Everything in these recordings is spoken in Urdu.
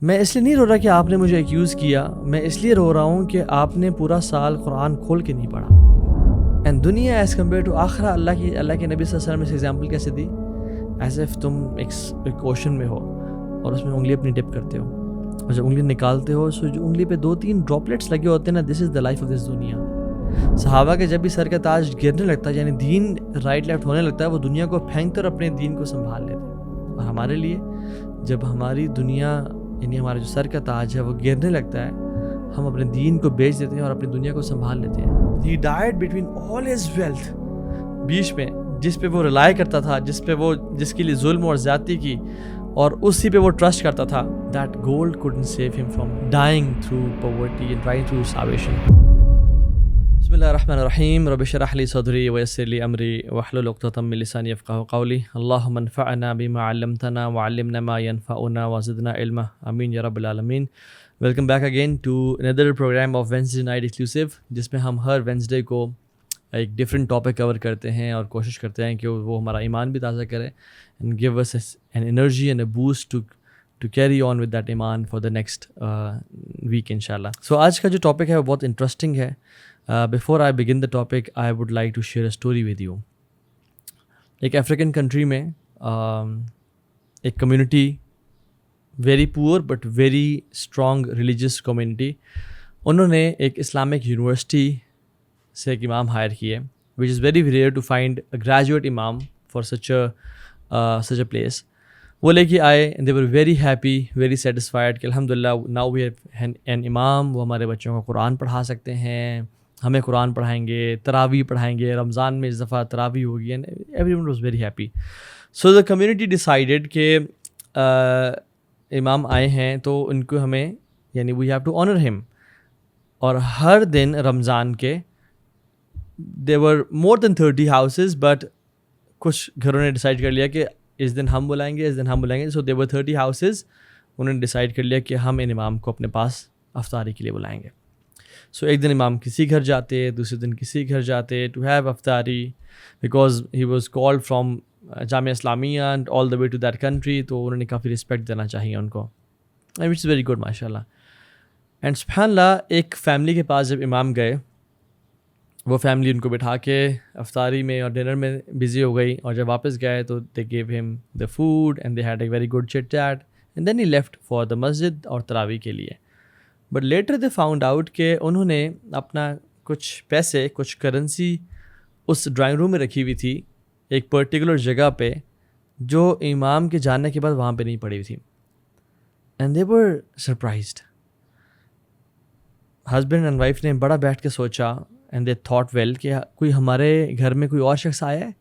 میں اس لیے نہیں رو رہا کہ آپ نے مجھے ایکیوز کیا, میں اس لیے رو رہا ہوں کہ آپ نے پورا سال قرآن کھول کے نہیں پڑھا. اینڈ دنیا ایز کمپیئر ٹو آخرہ, اللہ کے نبی صلی اللہ علیہ وسلم نے ایگزامپل کیسے دی, ایز ایف تم ایک اوشن میں ہو اور اس میں انگلی اپنی ڈپ کرتے ہو, اور جب انگلی نکالتے ہو سو جو انگلی پہ 2-3 ڈراپلیٹس لگے ہوتے ہیں نا, دس is the life of this دنیا. صحابہ کے جب بھی سر کا تاج گرنے لگتا ہے, یعنی دین رائٹ لیفٹ ہونے لگتا ہے, وہ دنیا کو پھینکتے اور اپنے دین کو سنبھال لیتے ہیں. اور ہمارے لیے جب ہماری دنیا یعنی ہمارا جو سر کا تاج ہے وہ گرنے لگتا ہے, ہم اپنے دین کو بیچ دیتے ہیں اور اپنی دنیا کو سنبھال لیتے ہیں. He died between all his wealth, بیچ میں جس پہ وہ ریلائی کرتا تھا, جس کے لیے ظلم اور زیادتی کی, اور اسی پہ وہ ٹرسٹ کرتا تھا, that gold couldn't save him from dying through poverty and trying through starvation. بسم اللہ الرحمن الرحیم. رب اشرح لی صدری ویسر لی امری واحلل عقدۃ من لسانی یفقهوا قولی. اللهم انفعنا بما علمتنا وعلمنا ما ينفعنا وزدنا علما. آمین یا رب العالمین. ویلکم بیک اگین ٹو اندر programme of Wednesday night exclusive, جس میں ہم ہر وینسڈے کو ایک ڈفرینٹ ٹاپک کور کرتے ہیں اور کوشش کرتے ہیں کہ وہ ہمارا ایمان بھی تازہ کرے and give us an energy and a boost to carry on with that ایمان فار دا نیکسٹ ویک ان شاء اللہ. سو آج کا جو ٹاپک ہے وہ بہت انٹرسٹنگ ہے. Before I begin the topic I would like to share a story with you. ایک افریقن کنٹری میں ایک community, very poor but very strong religious community, انہوں نے ایک اسلامک یونیورسٹی سے ایک امام ہائر کیے, which is very rare to find a graduate امام فار سچ اے پلیس. وہ لے کے آئے, they were very happy, very satisfied کہ الحمد للہ ناؤ وی ہیو این امام, وہ ہمارے بچوں کو قرآن پڑھا سکتے ہیں, ہمیں قرآن پڑھائیں گے, تراویح پڑھائیں گے, رمضان میں اس دفعہ تراویح ہوگی, and every one was very happy. So the community decided کہ امام آئے ہیں تو ان کو ہمیں یعنی وی ہیو ٹو آنر ہم, اور ہر دن رمضان کے there were more than 30 houses, but کچھ گھروں نے ڈیسائیڈ کر لیا کہ اس دن ہم بلائیں گے, اس دن ہم بلائیں گے. سو there were 30 houses, انہوں نے ڈیسائیڈ کر لیا کہ ہم ان امام کو اپنے پاس افطاری کے لیے بلائیں گے. سو ایک دن امام کسی گھر جاتے, دوسرے دن کسی گھر جاتے ٹو ہیو افطاری, because he was called from Jamia Islamia and all the way to that country, تو انہوں نے کافی رسپیکٹ دینا چاہیے ان کو, and which is very good ماشاء اللہ. اینڈ سبحان اللہ, ایک فیملی کے پاس جب امام گئے, وہ فیملی ان کو بٹھا کے افطاری میں اور ڈنر میں بزی ہو گئی, اور جب واپس گئے تو دے گیو ہم the food and they had a very good chit chat, and then he left for the مسجد اور تراویح کے لیے. But later they found out کہ انہوں نے اپنا کچھ پیسے, کچھ کرنسی اس ڈرائنگ روم میں رکھی ہوئی تھی ایک پرٹیکولر جگہ پہ, جو امام کے جانے کے بعد وہاں پہ نہیں پڑی ہوئی تھی. And they were surprised. Husband and wife نے بڑا بیٹھ کے سوچا, اینڈ دے تھاٹ ویل کہ کوئی ہمارے گھر میں کوئی اور شخص آیا ہے,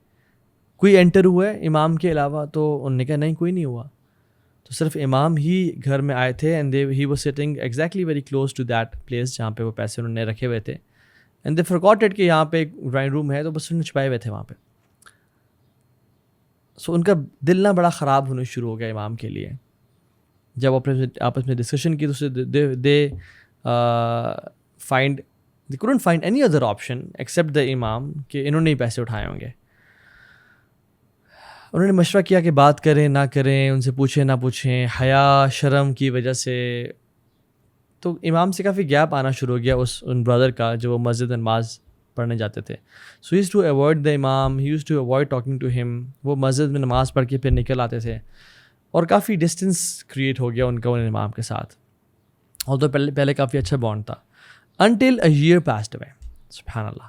کوئی انٹر ہوا ہے امام کے علاوہ؟ تو انہوں نے کہا نہیں, کوئی نہیں ہوا. تو صرف امام ہی گھر میں آئے تھے, and he was sitting exactly very close to that place جہاں پہ وہ پیسے انہوں نے رکھے ہوئے تھے, اینڈ دے فورگاٹ اٹ کہ یہاں پہ ایک ڈرائنگ روم ہے, تو بس انہوں نے چھپائے ہوئے تھے وہاں پہ. سو ان کا دل نہ بڑا خراب ہونا شروع ہو گیا امام کے لیے. جب اپنے آپس میں ڈسکشن کی تو they find they couldn't find any other option except the imam کہ انہوں نے ہی پیسے اٹھائے ہوں گے. انہوں نے مشورہ کیا کہ بات کریں نہ کریں, ان سے پوچھیں نہ پوچھیں, حیا شرم کی وجہ سے. تو امام سے کافی گیپ آنا شروع ہو گیا ان برادر کا, جو وہ مسجد نماز پڑھنے جاتے تھے. سو used to avoid the imam, he used to avoid talking to him. وہ مسجد میں نماز پڑھ کے پھر نکل آتے تھے, اور کافی ڈسٹینس کریٹ ہو گیا ان کا ان امام کے ساتھ, اور تو پہلے کافی اچھا بانڈ تھا. until a year passed away. سبحان اللہ.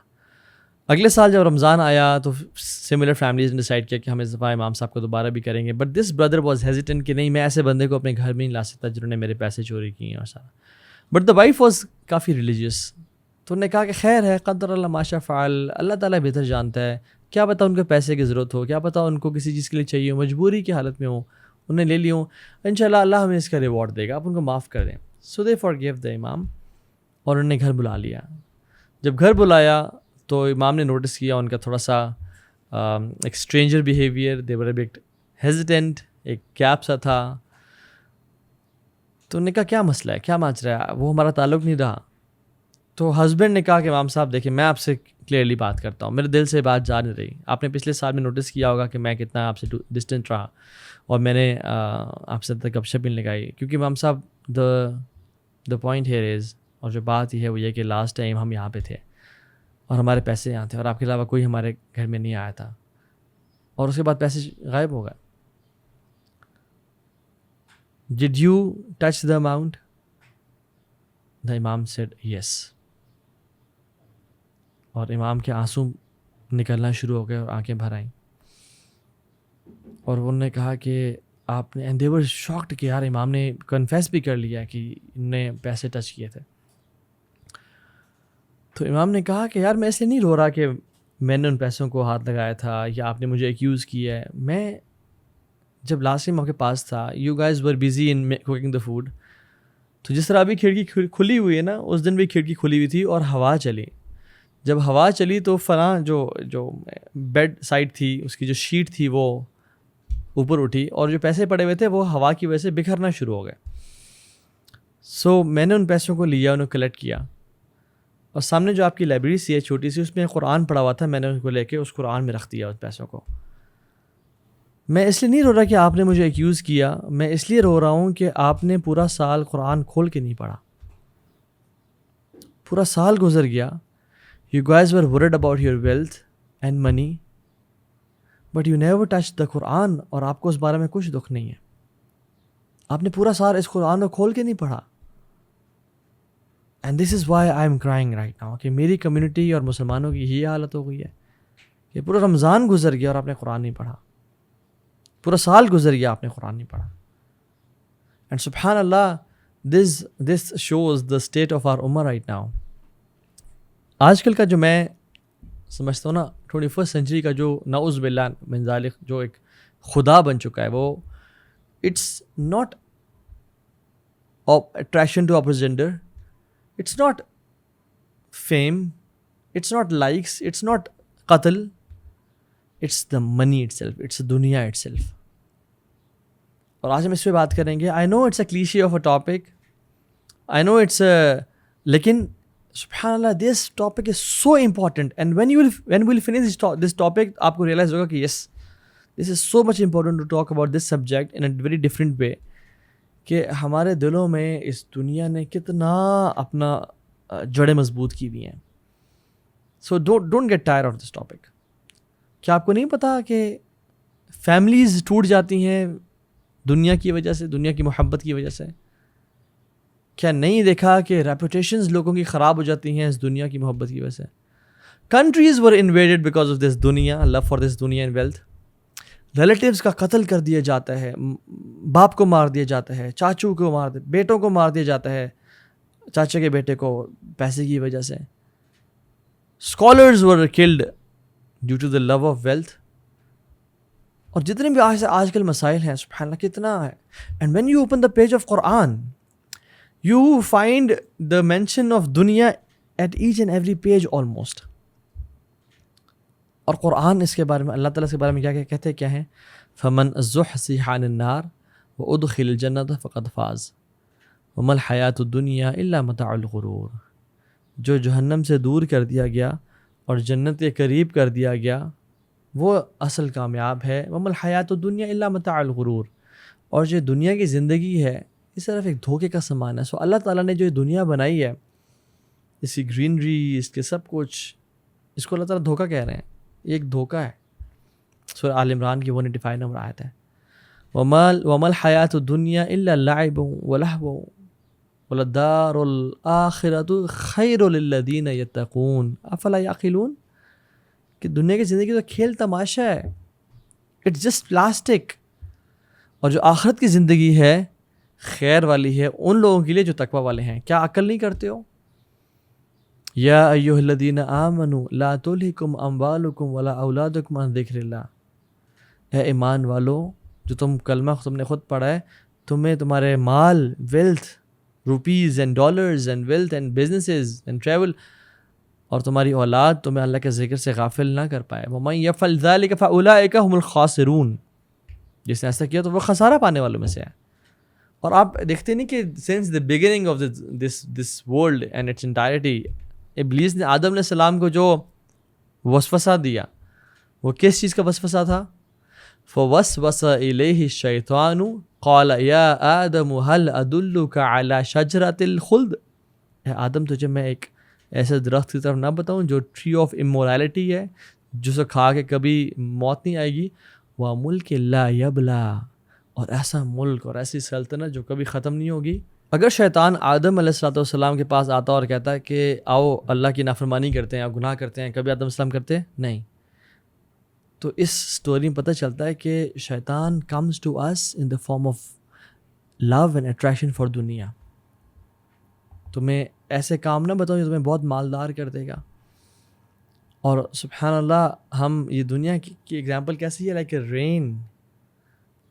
اگلے سال جب رمضان آیا تو سملر فیملیز نے ڈیسائڈ کیا کہ ہم اس دفعہ امام صاحب کو دوبارہ بھی کریں گے, but this brother was hesitant کہ نہیں, میں ایسے بندے کو اپنے گھر میں نہیں لا سکتا جنہوں نے میرے پیسے چوری کیے ہیں اور سارا. But the wife was coffee religious, تو انہوں نے کہا کہ خیر ہے, قدر اللہ ما شاء فعل, اللہ تعالیٰ بہتر جانتا ہے, کیا پتہ ان کو پیسے کی ضرورت ہو, کیا پتہ ان کو کسی چیز کے لیے چاہیے ہو, مجبوری کی حالت میں ہوں, انہیں لے لی ہوں, انشاءاللہ اللہ ہمیں اس کا ریوارڈ دے گا, آپ ان کو معاف کر دیں. سو دے فارگیو دا امام, اور انہوں نے گھر بلا لیا. جب گھر بلایا تو امام نے نوٹس کیا ان کا تھوڑا سا ایک stranger behaviour, they were a but hesitant, ایک گیپ سا تھا. تو انہوں نے کہا کیا مسئلہ ہے, کیا ماجرا ہے, وہ ہمارا تعلق نہیں رہا. تو ہسبینڈ نے کہا کہ امام صاحب دیکھیں, میں آپ سے کلیئرلی بات کرتا ہوں, میرے دل سے بات جا نہیں رہی. آپ نے پچھلے سال میں نوٹس کیا ہوگا کہ میں کتنا آپ سے ڈسٹینٹ رہا, اور میں نے آپ سے گپ شپ نہیں لگائی, کیونکہ امام صاحب the point here is, اور جو بات یہ ہے وہ یہ کہ لاسٹ ٹائم ہم یہاں پہ تھے اور ہمارے پیسے یہاں تھے اور آپ کے علاوہ کوئی ہمارے گھر میں نہیں آیا تھا, اور اس کے بعد پیسے غائب ہو گئے. Did you touch the amount? The Imam said yes. اور امام کے آنسو نکلنا شروع ہو گئے اور آنکھیں بھر آئیں, اور انہوں نے کہا کہ آپ نے, and they were shocked کہ یار امام نے کنفیس بھی کر لیا کہ انہوں نے پیسے ٹچ کیے تھے. تو امام نے کہا کہ یار میں اس لیے نہیں رو رہا کہ میں نے ان پیسوں کو ہاتھ لگایا تھا یا آپ نے مجھے ایکیوز کیا ہے. میں جب لاسٹ ٹائم آپ کے پاس تھا, you guys were busy in cooking the food, تو جس طرح ابھی کھڑکی کھلی ہوئی ہے نا, اس دن بھی کھڑکی کھلی ہوئی تھی اور ہوا چلی. جب ہوا چلی تو فلاں جو بیڈ سائڈ تھی اس کی جو شیٹ تھی وہ اوپر اٹھی, اور جو پیسے پڑے ہوئے تھے وہ ہوا کی وجہ سے بکھرنا شروع ہو گئے. سو میں نے ان پیسوں کو لیا, انہیں کلیکٹ کیا, اور سامنے جو آپ کی لائبریری سی ہے چھوٹی سی, اس میں قرآن پڑھا ہوا تھا, میں نے ان کو لے کے اس قرآن میں رکھ دیا اس پیسوں کو. میں اس لیے نہیں رو رہا کہ آپ نے مجھے ایکیوز کیا, میں اس لیے رو رہا ہوں کہ آپ نے پورا سال قرآن کھول کے نہیں پڑھا. پورا سال گزر گیا, you guys were worried about your wealth and money, but you never touched the Quran, اور آپ کو اس بارے میں کچھ دکھ نہیں ہے. آپ نے پورا سال اس قرآن کو کھول کے نہیں پڑھا. And this is why I am crying right now, کہ میری کمیونٹی اور مسلمانوں کی یہ حالت ہو گئی ہے کہ پورا رمضان گزر گیا اور آپ نے قرآن نہیں پڑھا, پورا سال گزر گیا آپ نے قرآن نہیں پڑھا. And سبحان اللہ, this shows the state of our ummah right now. آج کل کا جو میں سمجھتا ہوں نا 21st سینچری کا جو نعوذ باللہ من ذالک جو ایک خدا بن چکا ہے, وہ it's not attraction to opposite gender, it's not fame, it's not likes, it's not قتل, it's the money itself, it's دنیا اٹ سیلف. اور آج ہم اس پہ بات کریں گے. I know it's a cliche of a topic, I know it's لیکن سبحان اللہ, this topic is so important, and when we'll finish this topic آپ کو ریئلائز ہوگا کہ yes this is so much important to talk about this subject in a very different way, کہ ہمارے دلوں میں اس دنیا نے کتنا اپنا جڑیں مضبوط کی ہوئی ہیں. So don't get tired of this topic. کیا آپ کو نہیں پتا کہ فیملیز ٹوٹ جاتی ہیں دنیا کی وجہ سے, دنیا کی محبت کی وجہ سے؟ کیا نہیں دیکھا کہ ریپوٹیشنز لوگوں کی خراب ہو جاتی ہیں اس دنیا کی محبت کی وجہ سے؟ Countries were invaded because of this دنیا, لو فار دس دنیا اینڈ ویلتھ. ریلیٹیوز کا قتل کر دیا جاتا ہے, باپ کو مار دیا جاتا ہے, چاچو کو مار دیا, بیٹوں کو مار دیا جاتا ہے, چاچا کے بیٹے کو پیسے کی وجہ سے. Scholars were killed due to the love of wealth. اور جتنے بھی آج کل مسائل ہیں سبحان اللہ کتنا ہے. And when you open the page of Quran, you find the mention of dunya at each and every page almost. اور قرآن اس کے بارے میں, اللہ تعالیٰ اس کے بارے میں کیا کہتے ہیں, کیا ہیں؟ فمن زحزح عن النار وادخل الجنۃ فقد فاز وما الحیاۃ الدنیا الا متاع الغرور. جو جہنم سے دور کر دیا گیا اور جنت کے قریب کر دیا گیا وہ اصل کامیاب ہے. وما الحیاۃ الدنیا الا متاع الغرور. اور جو دنیا کی زندگی ہے یہ صرف ایک دھوکے کا سامان ہے. سو اللہ تعالیٰ نے جو دنیا بنائی ہے, اس کی گرینری, اس کے سب کچھ, اس کو اللہ تعالیٰ دھوکہ کہہ رہے ہیں, یہ ایک دھوکہ ہے. سورہ آل عمران کی 185 نمبر آیت ہے, وَمَا الْحَيَاةُ الدُّنْيَا إِلَّا اللَّعِبُ وَلَهْوٌ وَلَلدَّارُ الْآخِرَةُ خَيْرٌ لِلَّذِينَ يَتَّقُونَ أَفَلَا يَعْقِلُونَ. کہ دنیا کی زندگی تو کھیل تماشا ہے, اٹس جسٹ پلاسٹک. اور جو آخرت کی زندگی ہے خیر والی ہے ان لوگوں کے لیے جو تقوی والے ہیں. کیا عقل نہیں کرتے ہو؟ یا ایھا الذین آمنوا لا تلھکم اموالکم ولا اولادکم عن ذکر اللہ. اے ایمان والو, جو تم کلمہ تم نے خود پڑھا ہے, تمہیں تمہارے مال, wealth, rupees and dollars and wealth and businesses and travel, اور تمہاری اولاد تمہیں اللہ کے ذکر سے غافل نہ کر پائے. ومن یفعل ذلک فاولئک هم الخاسرون. جس نے ایسا کیا تو وہ خسارہ پانے والوں میں سے ہے. اور آپ دیکھتے نہیں کہ since the beginning of this world and its entirety, ابلیس نے آدم علیہ السلام کو جو وسوسہ دیا وہ کس چیز کا وسوسہ تھا؟ فوسوس الیہ الشیطان قال یا آدم هل ادلک علی شجرۃ الخلد، اے آدم تجھے میں ایک ایسے درخت کی طرف نہ بتاؤں جو ٹری آف امورالٹی ہے، جسے کھا کے کبھی موت نہیں آئے گی، وملک لا یبلا، اور ایسا ملک اور ایسی سلطنت جو کبھی ختم نہیں ہوگی۔ اگر شیطان آدم علیہ الصلوۃ والسلام کے پاس آتا اور کہتا ہے کہ آؤ اللہ کی نافرمانی کرتے ہیں یا گناہ کرتے ہیں، کبھی آدم علیہ السلام کرتے نہیں؟ تو اس سٹوری میں پتہ چلتا ہے کہ شیطان comes to us in the form of love and attraction for دنیا۔ تمہیں ایسے کام نہ بتاؤں جو تمہیں بہت مالدار کر دے گا۔ اور سبحان اللہ، ہم یہ دنیا کی ایگزامپل کیسی ہے، لائک اے رین،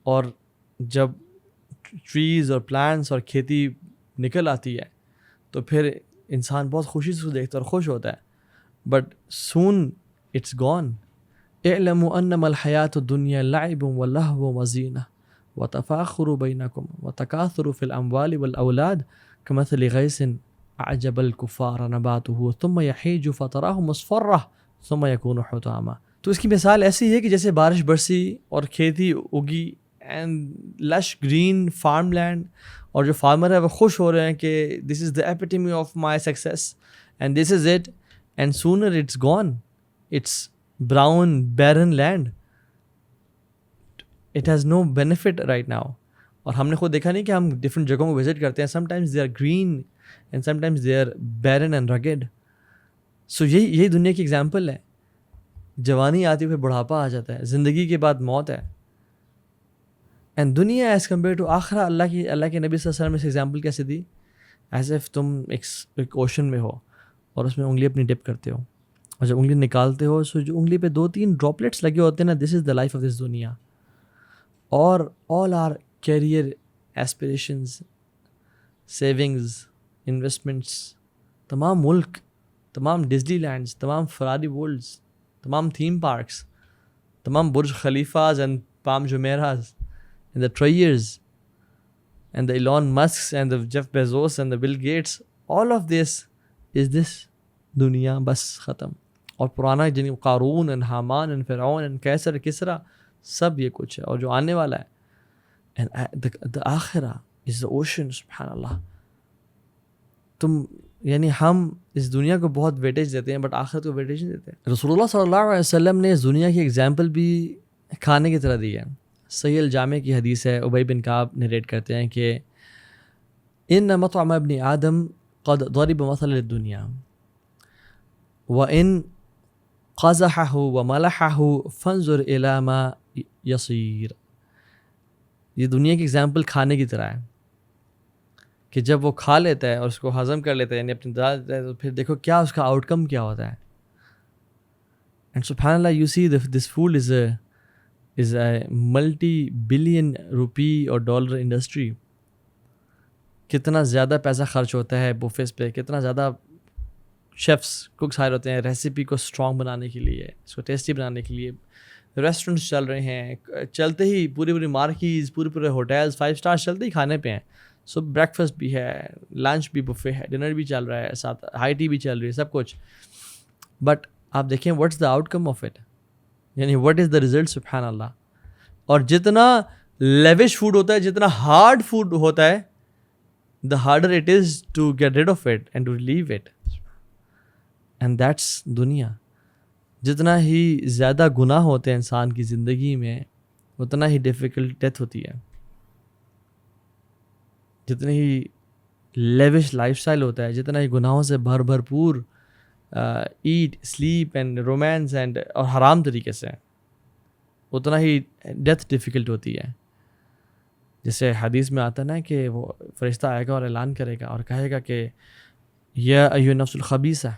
اور جب ٹریز اور پلانٹس اور کھیتی نکل آتی ہے تو پھر انسان بہت خوشی سے دیکھتا ہے اور خوش ہوتا ہے، بٹ سون اٹس گون۔ اعلموا انما الحیات الدنیا لعب ولہو وزینہ وتفاخر بینکم وتکاثر فی الاموال والاولاد کمثل غیث اعجب الکفار نباتہ ثم یحیج فتراہ مصفرہ ثم یکون حطاما۔ تو اس کی مثال ایسی ہے کہ جیسے بارش برسی اور کھیتی اگی اینڈ لش گرین فارم لینڈ، اور جو فارمر ہے وہ خوش ہو رہے ہیں کہ this is the epitome of my success and this is it, and sooner it's gone, it's brown barren land, it has no benefit right now. اور ہم نے خود دیکھا نہیں کہ ہم ڈفرینٹ جگہوں کو وزٹ کرتے ہیں، sometimes they are green and sometimes they are barren and rugged. So یہی دنیا کی ایگزامپل ہے، جوانی آتی ہے پھر بڑھاپا آ جاتا ہے، زندگی کے بعد موت ہے۔ اینڈ دنیا ایز کمپیئر ٹو آخرہ، اللہ کے نبی صلی اللہ علیہ وسلم نے اس ایگزامپل کیسے دی؟ ایز ایف تم ایک اوشن میں ہو اور اس میں انگلی اپنی ڈپ کرتے ہو، اور جب انگلی نکالتے ہو سو جو انگلی پہ 2-3 ڈراپلیٹس لگے ہوتے ہیں نا، دس is the life of this دنیا۔ اور all our career, aspirations, savings, investments, تمام ملک، تمام ڈزنی لینڈس، تمام فراری ورلڈز، تمام تھیم پارکس، تمام Burj Khalifas and Palm Jumeirahs and the Trayers and the Elon Musks and the Jeff Bezos and the Bill Gates, all of this is this دنیا بس ختم۔ اور پرانا جن قارون and حامان and فرعون and کیسر کسرا، سب یہ کچھ ہے اور جو آنے والا ہے۔ and the آخرہ is the ocean، سبحان اللہ۔ یعنی ہم اس دنیا کو بہت ویٹیج دیتے ہیں بٹ آخرت کو ویٹیج نہیں دیتے۔ رسول اللہ صلی اللہ علیہ وسلم نے اس دنیا کی ایگزامپل بھی کھانے کی طرح دی ہے۔ صحیح الجامع کی حدیث ہے، ابی بن کعب نریٹ کرتے ہیں کہ ان مطعم ابن آدم قد ضرب مثل للدنیا وان قزحه وملحه فانظر الى ما يصير۔ یہ دنیا کی ایگزامپل کھانے کی طرح ہے کہ جب وہ کھا لیتا ہے اور اس کو ہضم کر لیتا ہے، یعنی اپنی دال دیتا ہے، تو پھر دیکھو کیا اس کا آؤٹ کم کیا ہوتا ہے۔ اینڈ سبحان اللہ، you see this food is a multi-billion rupee اور ڈالر انڈسٹری۔ کتنا زیادہ پیسہ خرچ ہوتا ہے بوفیز پہ، کتنا زیادہ شیفس کوکس ہائر ہوتے ہیں ریسیپی کو اسٹرانگ بنانے کے لیے، اس کو ٹیسٹی بنانے کے لیے۔ ریسٹورنٹس چل رہے ہیں، چلتے ہی پوری مارکیز، پورے ہوٹلز 5 اسٹار چلتے ہی کھانے پہ ہیں۔ سو بریکفاسٹ بھی ہے، لنچ بھی بفے ہے، ڈنر بھی چل رہا ہے، ساتھ ہائی ٹی بھی چل رہی ہے، سب کچھ۔ بٹ آپ دیکھیں what's the out come of it, یعنی واٹ از دا ریزلٹ، سبحان اللہ۔ اور جتنا لیوش فوڈ ہوتا ہے، جتنا ہارڈ فوڈ ہوتا ہے، the harder it is to get rid of it and to leave it, and that's دنیا۔ جتنا ہی زیادہ گناہ ہوتے ہیں انسان کی زندگی میں، اتنا ہی ڈیفیکلٹ ڈیتھ ہوتی ہے۔ جتنی ہی لیوش لائف اسٹائل ہوتا ہے، جتنا ہی گناہوں سے بھرپور eat, sleep and romance and اور حرام طریقے سے، اتنا ہی ڈیتھ ڈیفیکلٹ ہوتی ہے۔ جیسے حدیث میں آتا نا کہ وہ فرشتہ آئے گا اور اعلان کرے گا اور کہے گا کہ یا ایھا النفس الخبیثہ،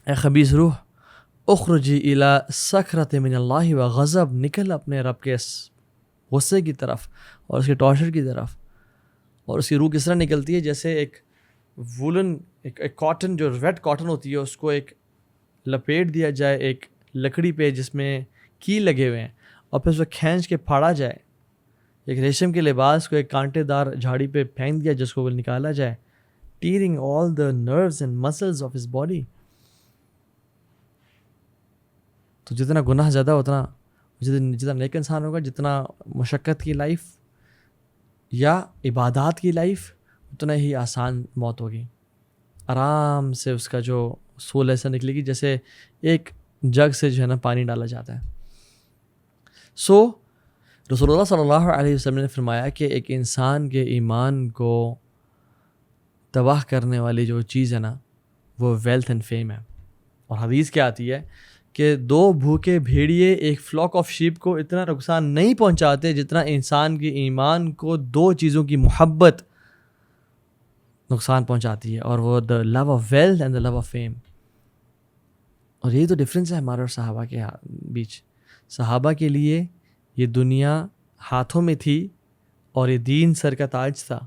اے خبیث روح، اخرجی الی سخرۃ من اللہ و غضب، نکل اپنے رب کے غصے کی طرف اور اس کے ٹارچر کی طرف۔ اور اس کی روح کس طرح نکلتی ہے؟ جیسے ایک وولن، ایک کاٹن، جو ریڈ کاٹن ہوتی ہے، اس کو ایک لپیٹ دیا جائے ایک لکڑی پہ جس میں کیل لگے ہوئے ہیں، اور پھر اس کو کھینچ کے پھاڑا جائے، ایک ریشم کے لباس کو ایک کانٹے دار جھاڑی پہ پھینک دیا جس کو نکالا جائے، tearing all the nerves and muscles of his body. تو جتنا گناہ زیادہ جتنا نیک انسان ہوگا، جتنا مشقت کی لائف یا عبادات کی لائف، اتنا ہی آسان موت ہوگی. آرام سے اس کا جو سول ایسا نکلے گی جیسے ایک جگ سے جو ہے نا پانی ڈالا جاتا ہے. سو رسول اللہ صلی اللہ علیہ وسلم نے فرمایا کہ ایک انسان کے ایمان کو تباہ کرنے والی جو چیز ہے نا وہ ویلتھ اینڈ فیم ہے. اور حدیث کیا آتی ہے کہ 2 بھوکے بھیڑیے ایک فلاک آف شیپ کو اتنا نقصان نہیں پہنچاتے جتنا انسان کے ایمان کو 2 چیزوں کی محبت نقصان پہنچاتی ہے، اور وہ the love of wealth and the love of fame. اور یہی تو ڈفرینس ہے ہمارے اور صحابہ کے بیچ. صحابہ کے لیے یہ دنیا ہاتھوں میں تھی اور یہ دین سر کا تاج تھا،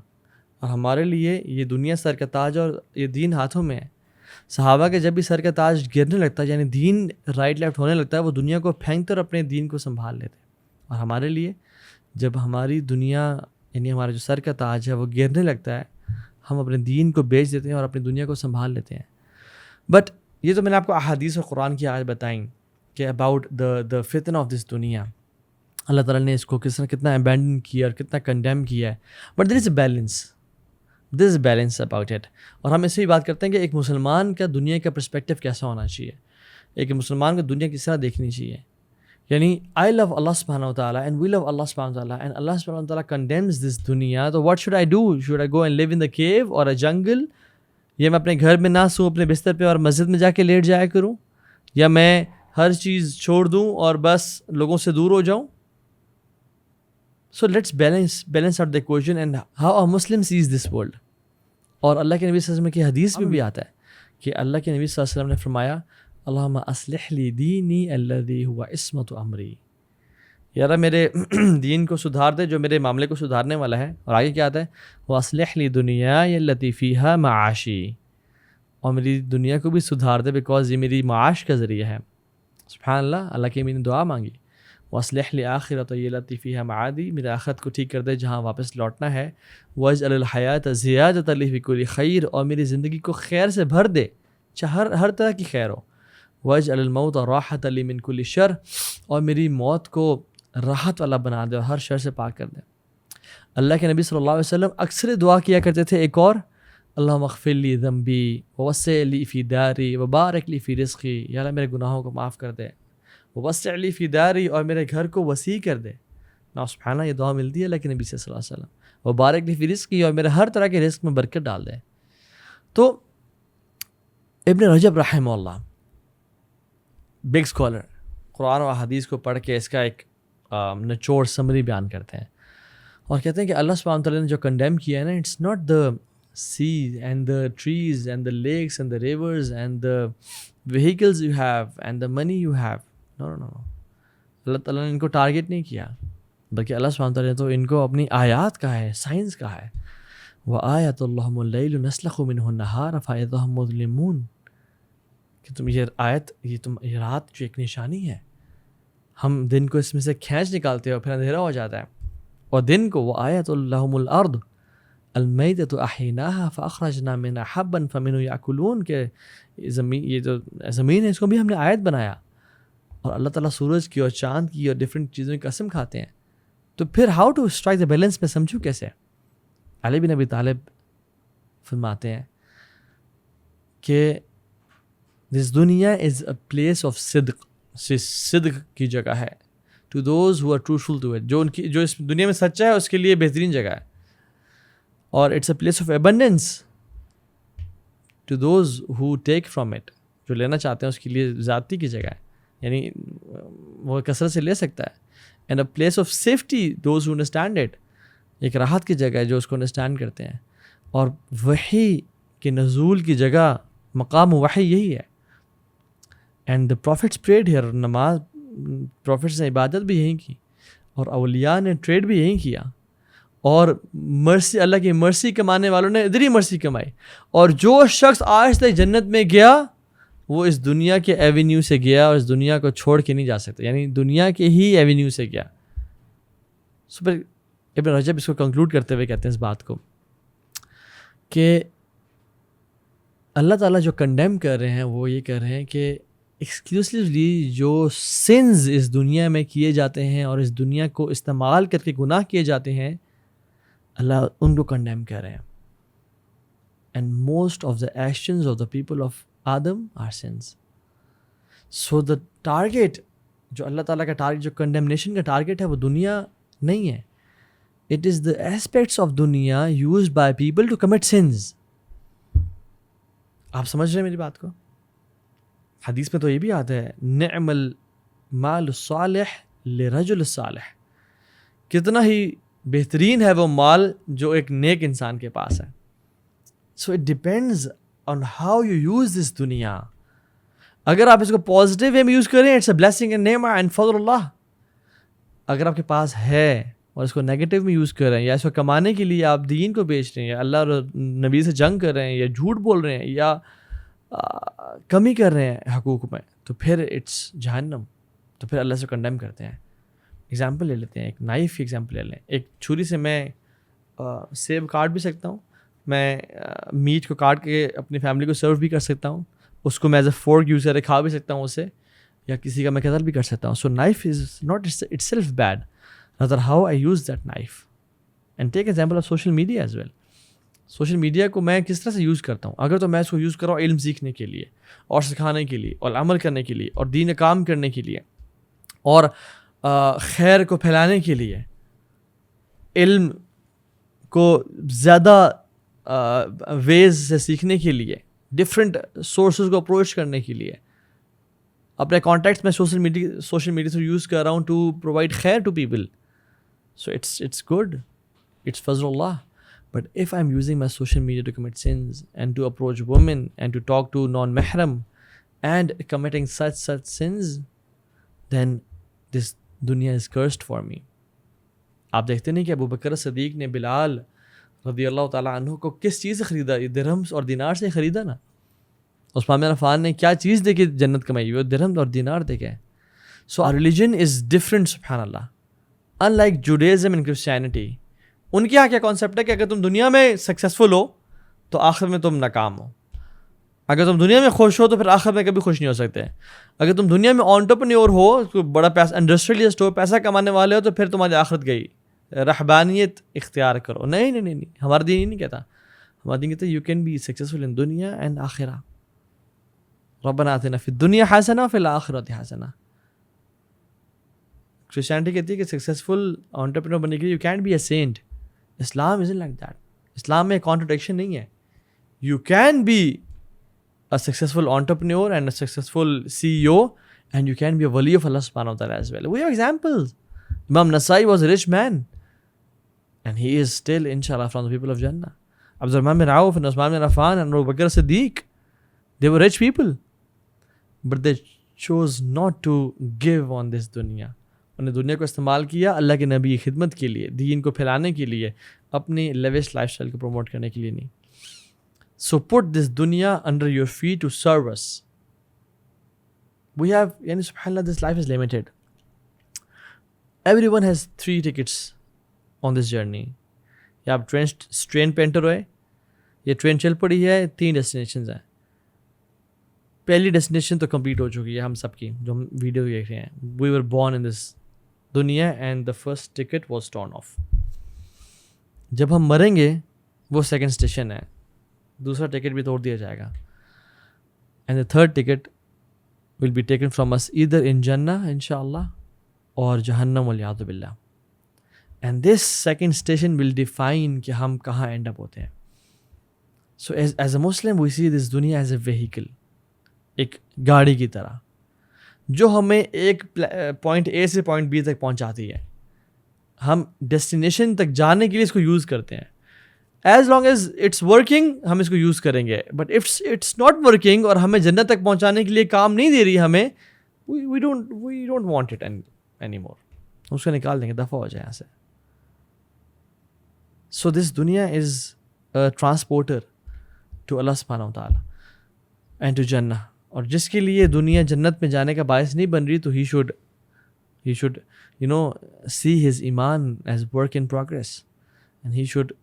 اور ہمارے لیے یہ دنیا سر کا تاج اور یہ دین ہاتھوں میں ہے. صحابہ کے جب بھی سر کا تاج گرنے لگتا ہے، یعنی دین رائٹ لیفٹ ہونے لگتا ہے، وہ دنیا کو پھینکتے اور اپنے دین کو سنبھال لیتے. اور ہمارے لیے جب ہماری دنیا یعنی ہمارا جو سر کا تاج ہے وہ گرنے لگتا ہے، ہم اپنے دین کو بیچ دیتے ہیں اور اپنی دنیا کو سنبھال لیتے ہیں. بٹ یہ تو میں نے آپ کو احادیث اور قرآن کی آیت بتائیں کہ اباؤٹ دا فتنہ آف دس دنیا، اللہ تعالیٰ نے اس کو کتنا ابینڈن کیا اور کتنا کنڈیم کیا ہے. But there is a balance, there is balance about it. اور ہم اس سے بھی بات کرتے ہیں کہ ایک مسلمان کا دنیا کا پرسپیکٹیو کیسا ہونا چاہیے، ایک مسلمان کو دنیا کس طرح دیکھنی چاہیے. یعنی آئی لو اللہ سبحانہ و تعالیٰ اینڈ وی لو اللہ سبحانہ و تعالیٰ اینڈ اللہ سبحانہ و تعالیٰ کنڈیمز دس دنیا. تو what should I do? Should I go and live in the cave or a جنگل؟ یا میں اپنے گھر میں نہ سوں اپنے بستر پہ اور مسجد میں جا کے لیٹ جایا کروں؟ یا میں ہر چیز چھوڑ دوں اور بس لوگوں سے دور ہو جاؤں؟ So let's balance out the equation and how a Muslim says this world. اور اللہ کے نبی صلی اللہ علیہ وسلم کی حدیث میں بھی آتا ہے کہ اللہ کے نبی صلی اللہ علیہ وسلم نے فرمایا اللہم اصلح لی دینی الذی هو عصمت امری. یار میرے دین کو سدھار دے جو میرے معاملے کو سدھارنے والا ہے. اور آگے کیا آتا ہے؟ واصلح لی دنیای التی فیہا معاشی، اور میری دنیا کو بھی سدھار دے بیکاز یہ میری معاش کا ذریعہ ہے. سبحان اللہ، اللہ کی میں نے دعا مانگی. واصلح لی آخرتی التی فیہا معادی، میرے آخرت کو ٹھیک کر دے جہاں واپس لوٹنا ہے. واجعل الحیات زیادۃ لی فی کل خیر، اور میری زندگی کو خیر سے بھر دے، چاہے ہر طرح کی خیر ہو. واجعل الموت راحۃ لی من کل شر، اور میری موت کو راحت والا بنا دے اور ہر شر سے پاک کر دے. اللہ کے نبی صلی اللہ علیہ وسلم اکثر دعا کیا کرتے تھے ایک اور، اللہم اغفر لی ذنبی ووسع لی فی داری وبارک لی فی رزقی. یا اللہ میرے گناہوں کو معاف کر دے، ووسع لی فی داری، اور میرے گھر کو وسیع کر دے. نا سبحانہ، یہ دعا ملتی ہے اللہ کے نبی صلی اللہ علیہ وسلم. وبارک لی فی رزقی، اور میرے ہر طرح کے رزق میں برکت ڈال دے. تو ابن رجب رحمہ اللہ بگ اسکالر، قرآن و حدیث کو پڑھ کے اس کا ایک نچوڑ سمری بیان کرتے ہیں اور کہتے ہیں کہ اللہ سبحانہ تعالیٰ نے جو کنڈیم کیا ہے نا، it's not the sea and the trees and the lakes and the rivers and the vehicles you have and the money you have. No no no, اللہ تعالیٰ نے ان کو ٹارگیٹ نہیں کیا، بلکہ اللہ سبحانہ تعالیٰ نے تو ان کو اپنی آیات کا ہے، سائنس کا ہے. وَآیَةُ اللَّهُمُ اللَّيْلُ نَسْلَخُ مِنْهُ النَّهَارَ فَإِذَا هُمْ مُظْلِمُونَ، کہ تم یہ آیت، یہ رات جو ایک نشانی ہے، ہم دن کو اس میں سے کھینچ نکالتے ہیں اور پھر اندھیرا ہو جاتا ہے. اور دن کو وَآیَةُ لَهُمُ الْأَرْضُ الْمَيْتَةُ أَحْيَيْنَاهَا فَأَخْرَجْنَا مِنْهَا حَبًّا فَمِنْهُ يَأْكُلُونَ، کہ یہ جو زمین ہے اس کو بھی ہم نے آیت بنایا. اور اللہ تعالیٰ سورج کی اور چاند کی اور ڈفرینٹ چیزوں کی قسم کھاتے ہیں. تو پھر how to strike the balance میں سمجھو کیسے. علی بن ابی طالب فرماتے ہیں کہ دس دنیا از اے پلیس آف صدق، صدق کی جگہ ہے. To those who are truthful to it, جو اس دنیا میں سچا ہے اس کے لیے بہترین جگہ ہے. اور it's a place of abundance to those who take from it, جو لینا چاہتے ہیں اس کے لیے ذاتی کی جگہ ہے، یعنی وہ کثرت سے لے سکتا ہے. And a place of safety those who understand it, ایک راحت کی جگہ ہے جو اس کو انڈرسٹینڈ کرتے ہیں. اور وحی کے نزول کی جگہ، مقام وحی یہی ہے. And the prophets prayed here, نماز پروفٹس نے عبادت بھی یہیں کی، اور اولیاء نے ٹریڈ بھی یہیں کیا، اور مرسی، اللہ کی مرسی کمانے والوں نے ادھر ہی مرسی کمائی. اور جو شخص آج تک جنت میں گیا وہ اس دنیا کے ایونیو سے گیا اور اس دنیا کو چھوڑ کے نہیں جا سکتا، یعنی دنیا کے ہی ایونیو سے گیا. سپر ابن رجب اس کو کنکلوڈ کرتے ہوئے کہتے ہیں اس بات کو کہ اللہ تعالیٰ جو کنڈیم کر رہے ہیں وہ یہ کر رہے ہیں کہ ایکسکلوسیولی جو سنز اس دنیا میں کیے جاتے ہیں اور اس دنیا کو استعمال کر کے گناہ کیے جاتے ہیں, اللہ ان کو کنڈیم کر رہے ہیں. And most of the actions of the people of Adam are sins. So the target جو اللہ تعالیٰ کا ٹارگیٹ, جو کنڈیمنیشن کا ٹارگیٹ ہے, وہ دنیا نہیں ہے. It is the aspects of دنیا used by people to commit sins. آپ سمجھ رہے ہیں میری بات کو؟ حدیث میں تو یہ بھی آتا ہے, نعم المال الصالح لرجل الصالح. کتنا ہی بہترین ہے وہ مال جو ایک نیک انسان کے پاس ہے. So it depends on how you use this دنیا. اگر آپ اس کو پازیٹیو وے میں یوز کریں, اٹس اے بلیسنگ اینڈ نعمہ اینڈ فضل اللہ. اگر آپ کے پاس ہے اور اس کو نیگیٹو میں یوز کر رہے ہیں, یا اس کو کمانے کے لیے آپ دین کو بیچ رہے ہیں, یا اللہ اور نبی سے جنگ کر رہے ہیں, یا جھوٹ بول رہے ہیں, یا کمی کر رہے ہیں حقوق میں, تو پھر اٹس جہنم. تو پھر اللہ سے کنڈیم کرتے ہیں. ایگزامپل لے لیتے ہیں, ایک نائف کی ایگزامپل لے لیں. ایک چھری سے میں سیب کاٹ بھی سکتا ہوں, میں میٹ کو کاٹ کے اپنی فیملی کو سرو بھی کر سکتا ہوں, اس کو میں ایز اے فورک یوز کر کے کھا بھی سکتا ہوں اسے, یا کسی کا میں قتل بھی کر سکتا ہوں. So knife is not itself bad, rather how I use that knife. And take example of social media as well. Social media کو میں کس طرح سے یوز کرتا ہوں. اگر تو میں اس کو یوز کر رہا ہوں علم سیکھنے کے لیے اور سکھانے کے لیے اور عمل کرنے کے لیے اور دین کا کام کرنے کے لیے اور خیر کو پھیلانے کے لیے, علم کو زیادہ ویز سے سیکھنے کے لیے, ڈفرینٹ سورسز کو اپروچ کرنے کے لیے, اپنے کانٹیکٹس میں سوشل میڈیا سے یوز کر رہا ہوں ٹو پرووائڈ خیر to people. So it's good, it's فضل اللہ. But if I'm using my social media to commit sins and to approach women and to talk to non-mahram and committing such sins, then this dunya is cursed for me. آپ دیکھتے نہیں کہ ابو بکر صدیق نے بلال رضی اللہ تعالیٰ عنہ کو کس چیز سے خریدا؟ درہمز اور دینار سے خریدا نا. عثمان بن عفان نے کیا چیز دے کے جنت کمائی؟ وہ درہم اور دینار دے کے. So our religion is different, سبحان اللہ. Unlike Judaism and Christianity, ان کے یہاں کیا کانسیپٹ ہے کہ اگر تم دنیا میں سکسیزفل ہو تو آخر میں تم ناکام ہو. اگر تم دنیا میں خوش ہو تو پھر آخر میں کبھی خوش نہیں ہو سکتے. اگر تم دنیا میں انٹرپرینیور ہو, کوئی بڑا پیسہ انڈسٹریلسٹ ہو, پیسہ کمانے والے ہو, تو پھر تمہاری آخرت گئی. رہبانیت اختیار کرو. نہیں, ہمارا دین ہی نہیں کہتا. ہمارا دین کہتا ہے you can be successful in دنیا اینڈ آخرہ. ربنا آتنا فی الدنیا حسنہ وفی الآخرۃ حسنہ. کرسچینٹی کہتی ہے کہ سکسیزفل انٹرپرینیور بننے کے لیے you can't be a saint. اسلام isn't like that. اسلام میں کانٹرڈکشن نہیں ہے. You can be a successful entrepreneur and a successful CEO, and you can be a wali of Allah subhanahu wa ta'ala as well. We have examples. Imam Nasai was a rich man, and he is still, inshallah, from the people of Jannah. Abdurrahman bin Auf and Usman bin Affan and Abu Bakr Siddiq, they were rich people, but they chose not to give on this dunya. انہیں دنیا کو استعمال کیا اللہ کے نبی کی خدمت کے لیے, دین کو پھیلانے کے لیے, اپنی لیوش لائف اسٹائل کو پروموٹ کرنے کے لیے نہیں. سو پٹ دس دنیا under your feet to serve us. We have, یعنی سبحان اللہ, this life is limited. Everyone has 3 tickets on this journey. یا آپ ٹرین پہ انٹر ہوئے, یہ ٹرین چل پڑی ہے, 3 ڈیسٹینیشنز ہیں. پہلی ڈیسٹینیشن تو کمپلیٹ ہو چکی ہے ہم سب کی, جو ہم ویڈیو دیکھ رہے ہیں. وی ور بورن ان دس دنیا and the first ticket was torn of. جب ہم مریں گے وہ سیکنڈ اسٹیشن ہے, دوسرا ٹکٹ بھی توڑ دیا جائے گا. And the third ticket will be taken from us either in جنہ انشاء اللہ اور جہنم والعیاذ باللہ. And this second station will define کہ ہم کہاں اینڈ اپ ہوتے ہیں. سو ایز اے مسلم وی سی دس دنیا ایز اے ویہیکل, ایک گاڑی کی طرح جو ہمیں ایک پوائنٹ اے سے پوائنٹ بی تک پہنچاتی ہے. ہم ڈیسٹینیشن تک جانے کے لیے اس کو یوز کرتے ہیں. As long as it's working ہم اس کو یوز کریں گے, بٹ اٹس ناٹ ورکنگ اور ہمیں جنت تک پہنچانے کے لیے کام نہیں دے رہی ہمیں, we don't want it any more. اس کو نکال دیں گے, دفعہ ہو جائے یہاں سے. سو دس دنیا از اے ٹرانسپورٹر ٹو اللہ سبحانہ و تعالیٰ اینڈ ٹو جنہ. اور جس کے لیے دنیا جنت میں جانے کا باعث نہیں بن رہی, تو ہی شوڈ see his ایمان as work in progress, and he should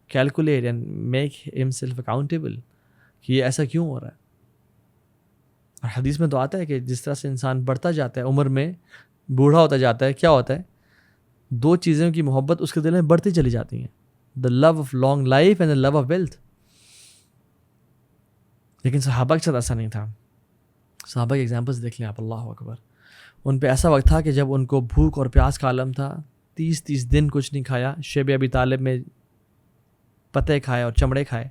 calculate and make himself accountable کہ یہ ایسا کیوں ہو رہا ہے. اور حدیث میں تو آتا ہے کہ جس طرح سے انسان بڑھتا جاتا ہے عمر میں، بوڑھا ہوتا جاتا ہے، کیا ہوتا ہے؟ دو چیزوں کی محبت اس کے دل میں بڑھتی چلی جاتی ہیں، the love of long life and the love of wealth. لیکن صحابہ کے ساتھ ایسا نہیں تھا. صحابہ کے ایگزامپلس دیکھ لیں آپ، اللہ اکبر. ان پہ ایسا وقت تھا کہ جب ان کو بھوک اور پیاس کا عالم تھا، 30 دن کچھ نہیں کھایا، شیب ابی طالب میں پتے کھائے اور چمڑے کھائے،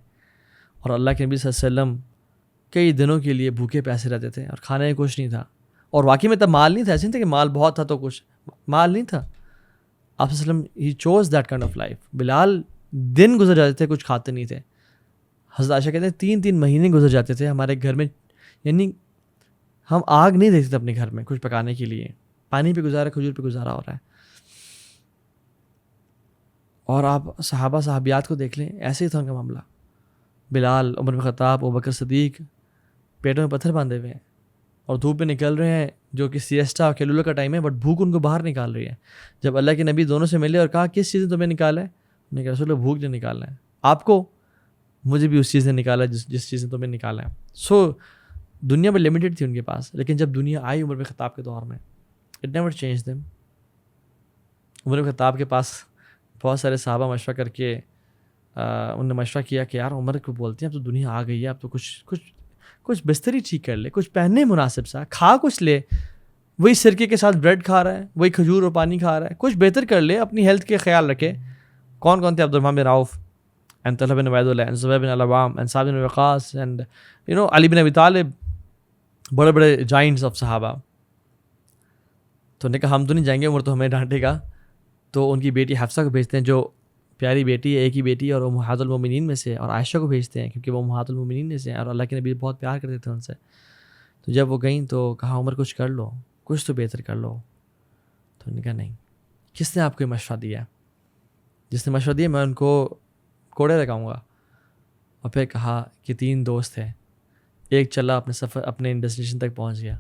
اور اللہ کے نبی صلی اللہ علیہ وسلم کئی دنوں کے لیے بھوکے پیاسے رہتے تھے اور کھانے میں کچھ نہیں تھا. اور واقعی میں تب مال نہیں تھا، ایسے نہیں تھا کہ مال بہت تھا تو کچھ، مال نہیں تھا. آپ صلی اللہ علیہ وسلم he chose that kind of life. بلال دن گزر جاتے تھے کچھ کھاتے نہیں تھے. حضرت عائشہ کہتے ہیں 3 مہینے گزر جاتے تھے ہمارے گھر میں، یعنی ہم آگ نہیں دیکھتے تھے اپنے گھر میں کچھ پکانے کے لیے، پانی پہ گزارا، کھجور پہ گزارا ہو رہا ہے. اور آپ صحابہ صحابیات کو دیکھ لیں، ایسے ہی تھا ان کا معاملہ. بلال، عمر بن خطاب، ابوبکر صدیق پیٹوں میں پتھر باندھے ہوئے ہیں اور دھوپ میں نکل رہے ہیں جو کہ سیسٹا اور کیلولر کا ٹائم ہے، بٹ بھوک ان کو باہر نکال رہی ہے. جب اللہ کے نبی دونوں سے ملے اور کہا کس چیز نے تمہیں نکالا ہے، انہوں نے کہا رسول اللہ بھوک نے نکالنا ہے. آپ کو؟ مجھے بھی اس چیز نے نکالا جس چیز نے تمہیں نکالا ہے. سو دنیا میں لمیٹڈ تھی ان کے پاس، لیکن جب دنیا آئی عمر بن خطاب کے دور میں، اٹ نیور چینج دیم. عمر بن خطاب کے پاس بہت سارے صحابہ مشورہ کر کے انہوں نے مشورہ کیا کہ یار عمر کو بولتے ہیں اب تو دنیا آ گئی ہے، اب تو کچھ بستری ٹھیک کر لے، کچھ پہننے مناسب سا، کھا کچھ لے. وہی سرکے کے ساتھ بریڈ کھا رہا ہے، وہی کھجور اور پانی کھا رہا ہے، کچھ بہتر کر لے، اپنی ہیلتھ کے خیال رکھے. کون تھے؟ عبدالرحمن بن عوف اینڈ طلحہ بن عبید اللہ اینڈ زبیر بن العوام اینڈ سعد بن وقاص اینڈ علی بن ابی طالب، بڑے بڑے جائنٹس آف صحابہ. تو نے کہا ہم تو نہیں جائیں گے، عمر تو ہمیں ڈانٹے گا. تو ان کی بیٹی حفصہ کو بھیجتے ہیں جو پیاری بیٹی ہے، ایک ہی بیٹی اور امہات المومنین میں سے، اور عائشہ کو بھیجتے ہیں کیونکہ وہ امہات المومنین میں سے ہیں اور اللہ کے نبی بہت پیار کرتے تھے ان سے. تو جب وہ گئیں تو کہا عمر کچھ کر لو، کچھ تو بہتر کر لو. تو انہوں نے کہا نہیں. کس نے آپ کو یہ مشورہ دیا؟ جس نے مشورہ دیا میں ان کو کوڑے لگاؤں گا. اور پھر کہا کہ 3 دوست تھے، ایک چلا اپنے ڈیسٹینیشن تک پہنچ گیا،